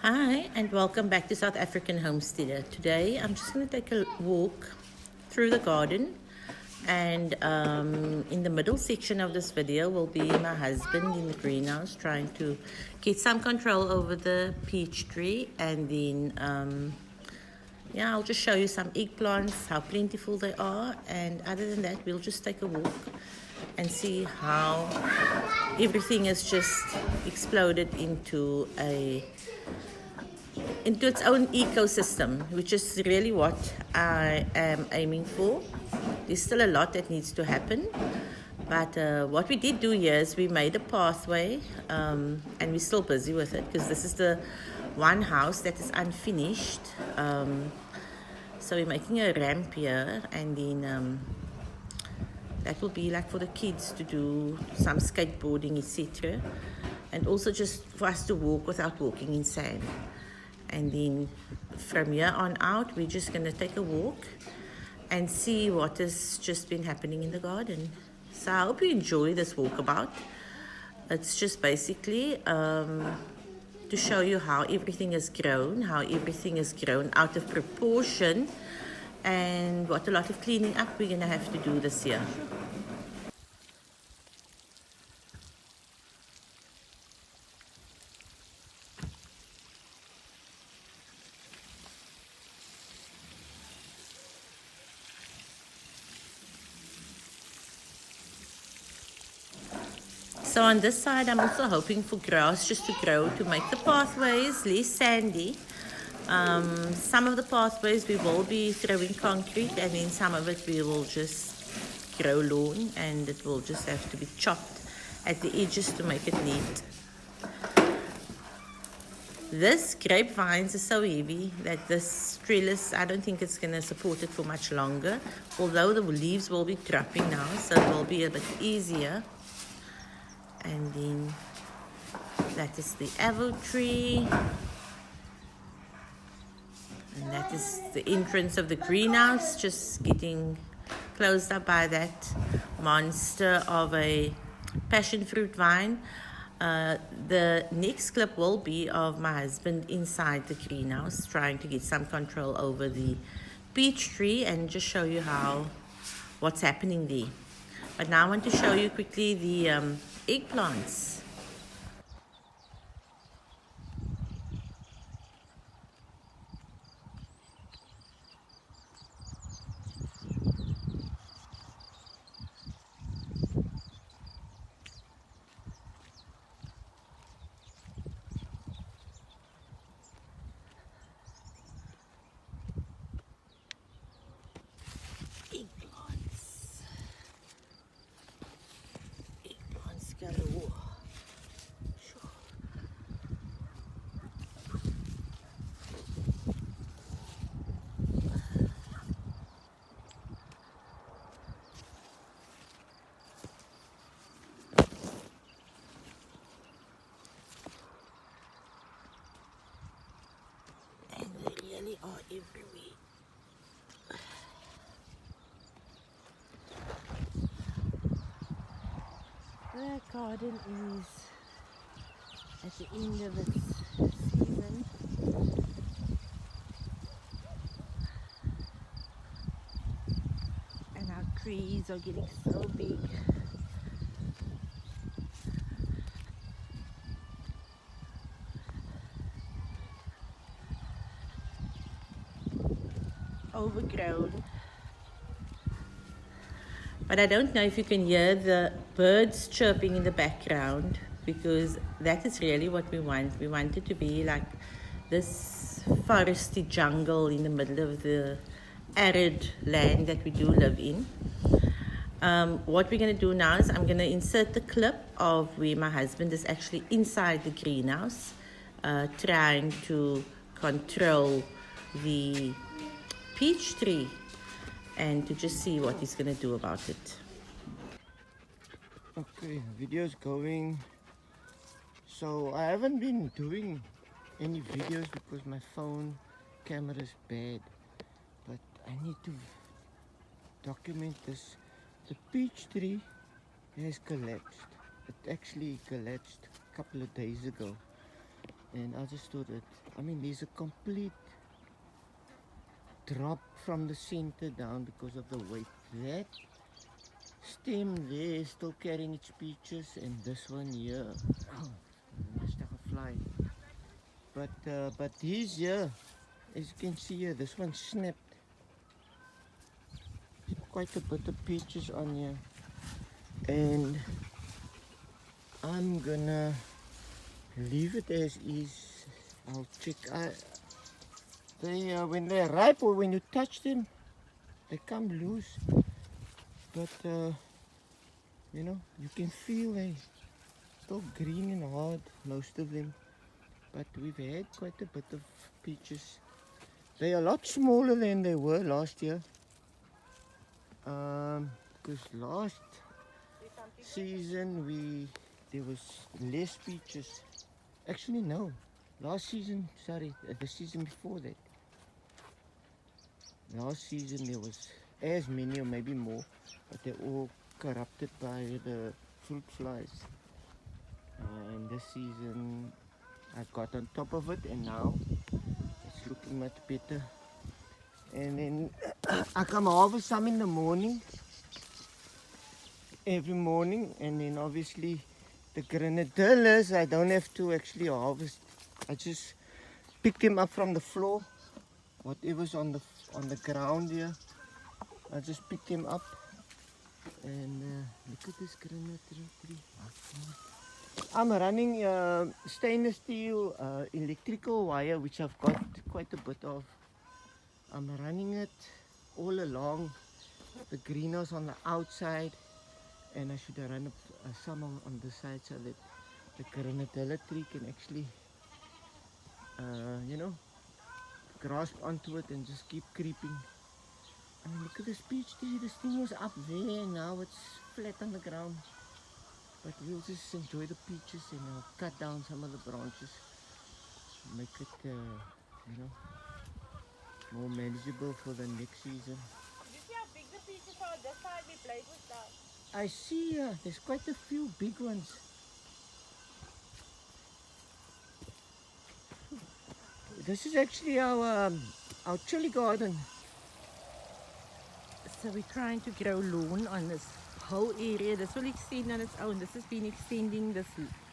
Hi, and welcome back to South African Homesteader. Today, I'm just going to take a walk through the garden, and in the middle section of this video will be my husband in the greenhouse trying to get some control over the peach tree, and then I'll just show you some eggplants, how plentiful they are, and other than that, we'll just take a walk and see how everything has just exploded into its own ecosystem, which is really what I am aiming for. There's still a lot that needs to happen, but what we did do here is we made a pathway, and we're still busy with it because this is the one house that is unfinished. So we're making a ramp here, and then that will be like for the kids to do some skateboarding, etc. And also just for us to walk without walking in sand. And then from here on out, we're just going to take a walk and see what has just been happening in the garden. So I hope you enjoy this walkabout. It's just basically to show you how everything has grown out of proportion, and what a lot of cleaning up we're going to have to do this year. So on this side, I'm also hoping for grass just to grow to make the pathways less sandy. Some of the pathways we will be throwing concrete, and then some of it we will just grow lawn, and it will just have to be chopped at the edges to make it neat. This grapevines is so heavy that this trellis, I don't think it's going to support it for much longer, although the leaves will be dropping now, so it will be a bit easier. And then that is the avocado tree, and that is the entrance of the greenhouse, just getting closed up by that monster of a passion fruit vine. The next clip will be of my husband inside the greenhouse trying to get some control over the peach tree and just show you what's happening there. But now I want to show you quickly the eggplants. Eggplants galore. And they really are everywhere. The garden is at the end of its season. And our trees are getting so big. Overgrown. But I don't know if you can hear the birds chirping in the background, because that is really what we want. We want it to be like this foresty jungle in the middle of the arid land that we do live in. What we're going to do now is I'm going to insert the clip of where my husband is actually inside the greenhouse, trying to control the peach tree, and to just see what he's going to do about it. Okay, video's going. So I haven't been doing any videos because my phone camera is bad, but I need to document this. The peach tree has collapsed. It actually collapsed a couple of days ago. And I just thought that, I mean, there's a complete drop from the center down because of the weight. That stem there is still carrying its peaches, and this one here, oh, just like a fly. But these here, as you can see here, this one snapped. Quite a bit of peaches on here, and I'm gonna leave it as is. I'll check. They when they're ripe or when you touch them, they come loose. But you know, you can feel they still green and hard, most of them. But we've had quite a bit of peaches. They're a lot smaller than they were last year. Because last season there was less peaches. Actually no, last season, sorry, the season before that. Last season there was as many or maybe more, but they're all corrupted by the fruit flies. And this season I got on top of it, and now it's looking much better. And then I come harvest some in the morning, every morning, and then obviously the grenadillas I don't have to actually harvest. I just pick them up from the floor, whatever's on the ground here. I just pick them up, and look at this grenadilla tree. I'm running stainless steel electrical wire, which I've got quite a bit of. I'm running it all along the greenhouse on the outside, and I should run some on the side so that the grenadilla tree can actually, you know, grasp onto it and just keep creeping. I mean, look at this peach tree. This thing was up there, and now it's flat on the ground. But we'll just enjoy the peaches, and I'll cut down some of the branches, make it, you know, more manageable for the next season. You see how big the peaches are on this side we played with that? I see, there's quite a few big ones. This is actually our chili garden. So we're trying to grow lawn on this whole area. This will extend on its own. This has been extending this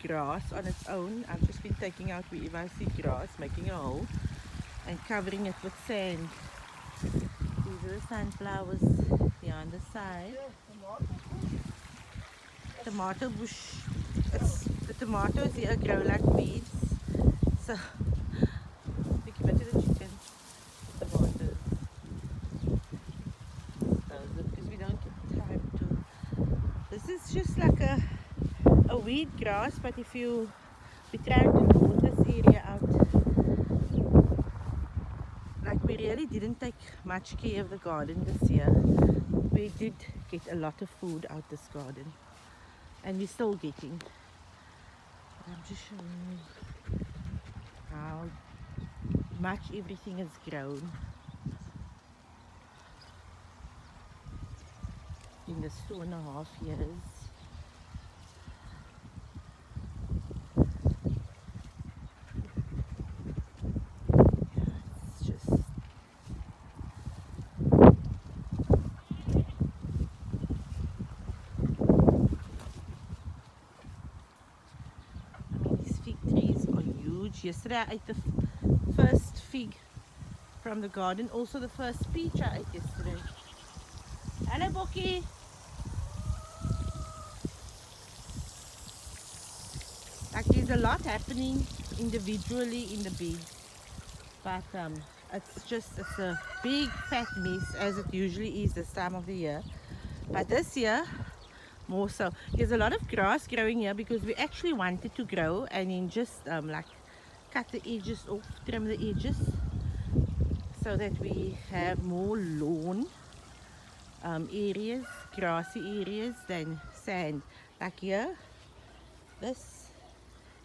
grass on its own. I've just been taking out wherever I see grass, making a hole and covering it with sand. These are the sunflowers here on the side. Tomato bush. The tomatoes here grow like weeds. So we give it to the chickens. Tomatoes. Because we don't get time to. This is just like a weed grass, but if we try to move this area out. Like we really didn't take much care of the garden this year. We did get a lot of food out this garden, and we're still getting. I'm just showing you how much everything has grown in the 2.5 years. It's just these fig trees are huge. Yesterday I ate the first fig from the garden, also the first peach I ate yesterday. Hello, Boki. Like there's a lot happening individually in the bed, but it's a big fat mess, as it usually is this time of the year. But this year more so. There's a lot of grass growing here because we actually wanted to grow and then just like cut the edges off, trim the edges, so that we have more lawn areas, grassy areas than sand. Like here, this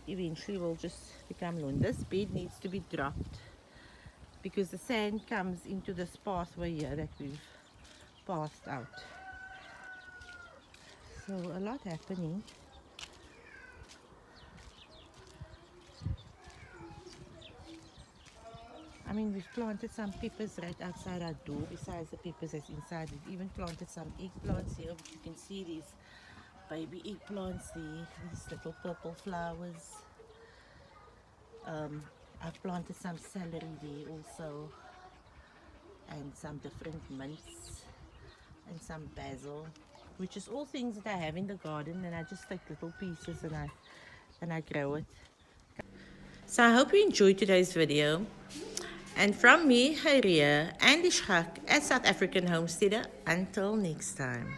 eventually will just become lawn. This bed needs to be dropped because the sand comes into this pathway here that we've passed out. So a lot happening. I mean, we've planted some peppers right outside our door besides the peppers that's inside. We've even planted some eggplants here, which you can see these baby eggplants there, these little purple flowers. I've planted some celery there also, and some different mints, and some basil, which is all things that I have in the garden, and I just take little pieces and I grow it. So I hope you enjoyed today's video. And from me, Haria and Ishak at South African Homesteader, until next time.